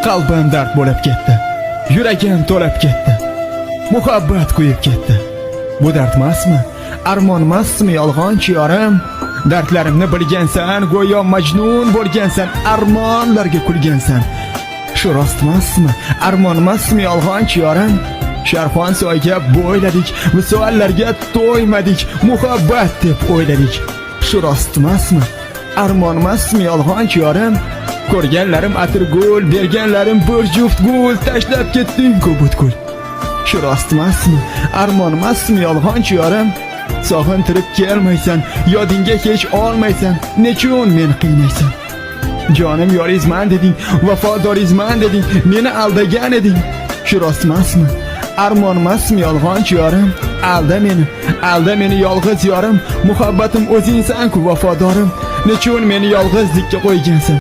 Qalbim dard bo'lib ketdi, yuragim to'lib ketdi, muhabbat kuyib ketdi. Bu dard emasmi? Armon emasmi yolg'onchi yorim? Dardlarimni bilgansan, go'yo majnun bo'lgansan, armonlarga kulgansan. Shu rost emasmi? Armon emasmi yolg'onchi yorim? Sharxon soyga bo'yladik, misollarga to'ymadik, muhabbat deb o'yladik. Shu rost emasmi? Armon emasmi yolg'onchi yorim? Ko'rganlarim atirgul, berganlarim bir juft gul, tashlab ketding-ku butkul. Shu rost emasmi? Armon emasmi yolg'onchi yorim? Sog'intirib kelmaysan, yodingga hech olmaysan, nechun men qiynaysan? Jonim yorizman deding, vafodorizman deding, meni aldagan eding. Shu rost emasmi? Armon emasmi yolg'onchi yorim? Alda meni yolg'iz yorim, muhabbatim o'zingsan-ku vafodorim. Nechun meni yolg'izlikka qo'ygansan?